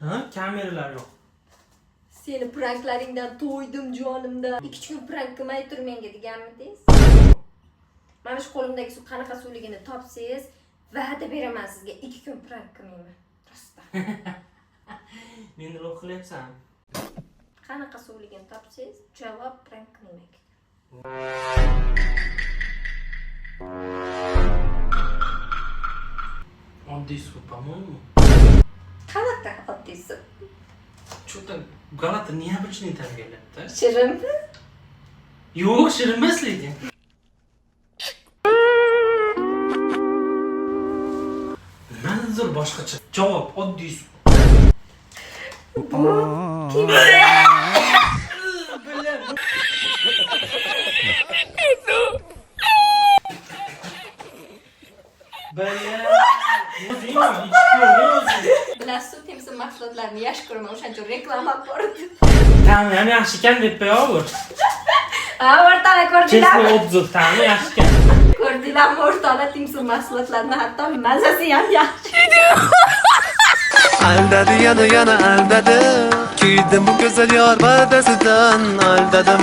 Ha? Kameralar yo'q. Seni pranklaringdan to'ydim jonimda. 2 kun prank qilmay tur menga deganmidingiz? Mana shu qo'limdagi suv qanaqa suvligini topsangiz, va'da beraman sizga 2 kun prank qilmayman. Rostdan. Meni lov qilyapsan. Qanaqa suvligini topsangiz, javob prank qilmayman. Oddiy suv, по-моему. Qanaqa oddiy suv? Что-то galata необычный tarbiyalabdi. Shirinmi? Yo'q, shirin emas lekin. Nimadir boshqacha. Javob oddiy suv. Bilasiz, temsil mahsulotlarini yaxshi ko'raman, o'shancha reklama bordi. Ta'mi ham yaxshi ekan deb qo'yaver. Ha, o'rtala Честный ko'rdinglarmi? отзыв, ta'mi yaxshi ekan. Ko'rdinglarmi, o'rtala temsil mahsulotlarini hatto mazasi ham yaxshi. Aldadi yana aldadi. Kuydim bu go'zal yor va'dasidan aldadim.